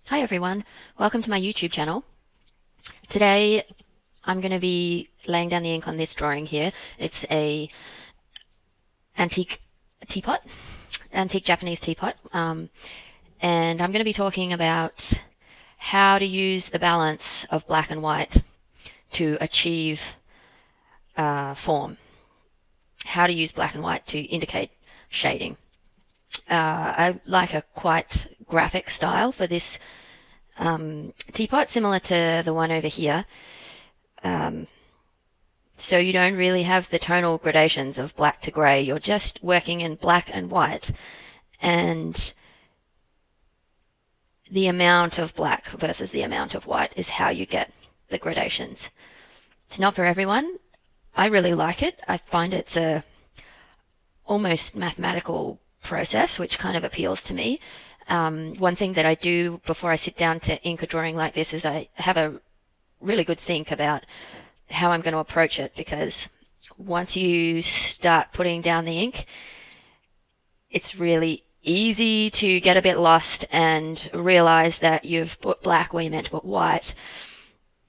Hi everyone, welcome to my YouTube channel. Today I'm going to be laying down the ink on this drawing here. It's a antique teapot, antique Japanese teapot, and I'm going to be talking about how to use the balance of black and white to achieve form, how to use black and white to indicate shading. I like a quite graphic style for this teapot, similar to the one over here. So you don't really have the tonal gradations of black to grey. You're just working in black and white. And the amount of black versus the amount of white is how you get the gradations. It's not for everyone. I really like it. I find it's a almost mathematical process, which kind of appeals to me. One thing that I do before I sit down to ink a drawing like this is I have a really good think about how I'm going to approach it, because once you start putting down the ink, it's really easy to get a bit lost and realize that you've put black where you meant to put white,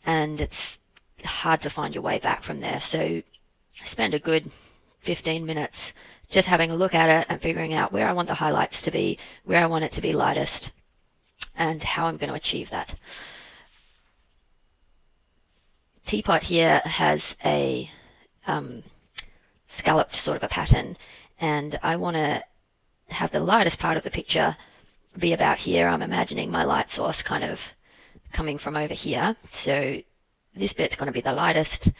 and it's hard to find your way back from there. So I spend a good 15 minutes just having a look at it and figuring out where I want the highlights to be, where I want it to be lightest, and how I'm going to achieve that. Teapot here has a scalloped sort of a pattern, and I want to have the lightest part of the picture be about here. I'm imagining my light source kind of coming from over here, so this bit's going to be the lightest,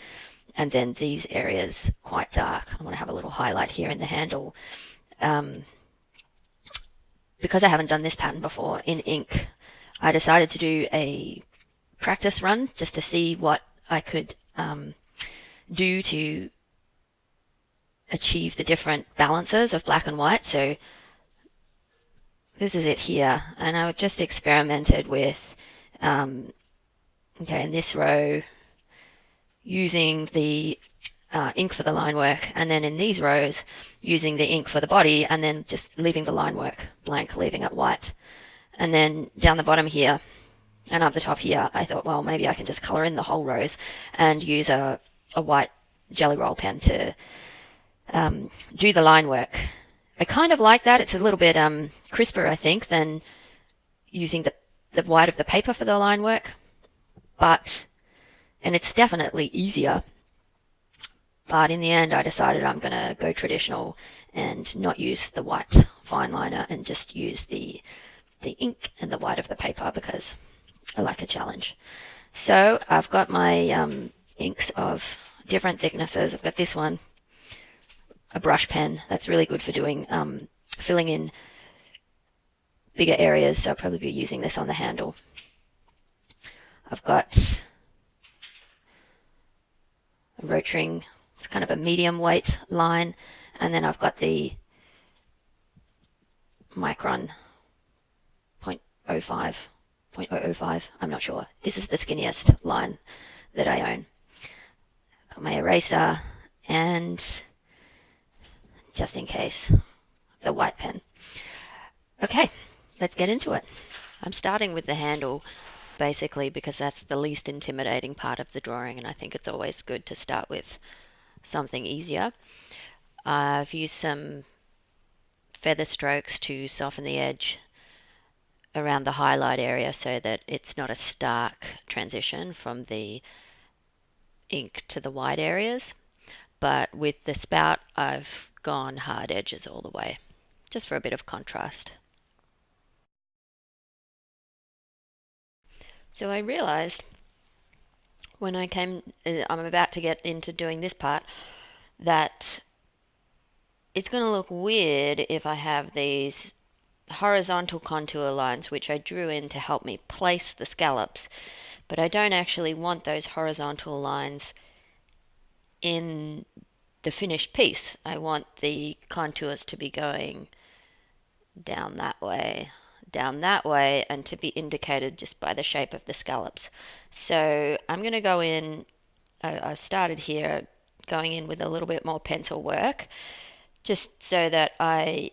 and then these areas quite dark. I want to have a little highlight here in the handle. Because I haven't done this pattern before in ink, I decided to do a practice run just to see what I could do to achieve the different balances of black and white. So this is it here, and I just experimented with, in this row, using the ink for the line work, and then in these rows using the ink for the body, and then just leaving the line work blank, leaving it white. And then down the bottom here and up the top here, I thought, well, maybe I can just color in the whole rows and use a white jelly roll pen to do the line work. I kind of like that. It's a little bit crisper, I think, than using the white of the paper for the line work, and it's definitely easier. But in the end, I decided I'm going to go traditional and not use the white fine liner and just use the ink and the white of the paper, because I like a challenge. So I've got my inks of different thicknesses. I've got this one, a brush pen. That's really good for doing filling in bigger areas, so I'll probably be using this on the handle. I've got a Rotring. It's kind of a medium weight line, and then I've got the Micron 0.05, 0.005, I'm not sure. This is the skinniest line that I own. Got my eraser, and just in case, the white pen. Okay, let's get into it. I'm starting with the handle basically because that's the least intimidating part of the drawing, and I think it's always good to start with something easier. I've used some feather strokes to soften the edge around the highlight area so that it's not a stark transition from the ink to the white areas. But with the spout, I've gone hard edges all the way, just for a bit of contrast. So I realized when I'm about to get into doing this part, that it's going to look weird if I have these horizontal contour lines, which I drew in to help me place the scallops, but I don't actually want those horizontal lines in the finished piece. I want the contours to be going down that way, and to be indicated just by the shape of the scallops. So I'm going to go in, I started here going in with a little bit more pencil work just so that I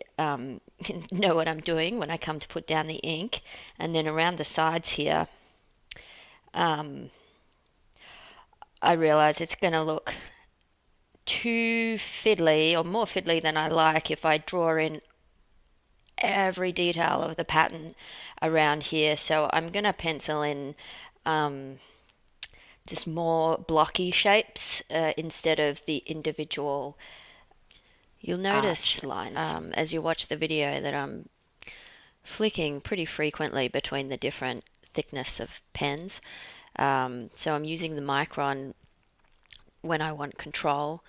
know what I'm doing when I come to put down the ink. And then around the sides here, um, I realize it's going to look too fiddly or more fiddly than I like if I draw in every detail of the pattern around here. So I'm going to pencil in um, just more blocky shapes instead of the individual. You'll notice lines as you watch the video that I'm flicking pretty frequently between the different thickness of pens. So I'm using the micron when I want control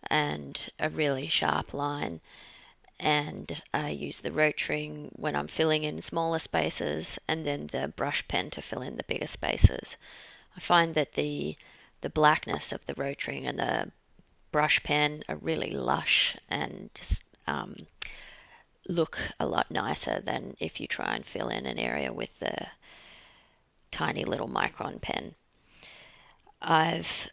and a really sharp line, and I use the rotring when I'm filling in smaller spaces, and then the brush pen to fill in the bigger spaces. I find that the blackness of the rotring and the brush pen are really lush and just look a lot nicer than if you try and fill in an area with the tiny little micron pen. I've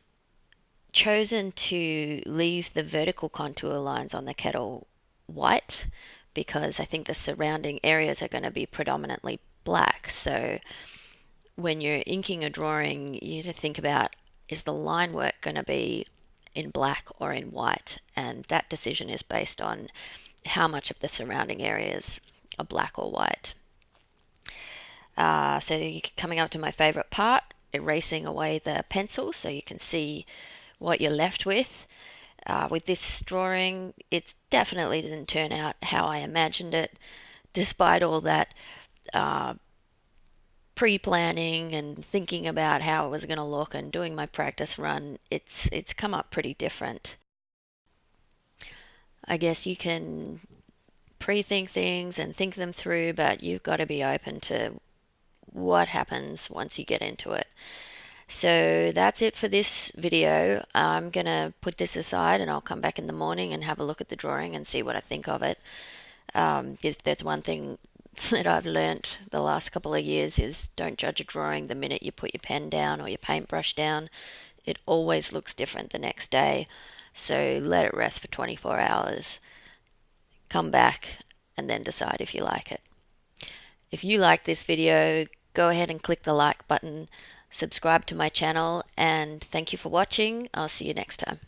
chosen to leave the vertical contour lines on the kettle white because I think the surrounding areas are going to be predominantly black. So when you're inking a drawing, you need to think about, is the line work going to be in black or in white? And that decision is based on how much of the surrounding areas are black or white. So coming up to my favorite part, erasing away the pencil so you can see what you're left with. With this drawing, it definitely didn't turn out how I imagined it, despite all that pre-planning and thinking about how it was going to look and doing my practice run. It's come up pretty different. I guess you can pre-think things and think them through, but you've got to be open to what happens once you get into it. So that's it for this video. I'm gonna put this aside and I'll come back in the morning and have a look at the drawing and see what I think of it. If there's one thing that I've learnt the last couple of years is don't judge a drawing the minute you put your pen down or your paintbrush down. It always looks different the next day. So let it rest for 24 hours. Come back and then decide if you like it. If you like this video, go ahead and click the like button, subscribe to my channel, and thank you for watching. I'll see you next time.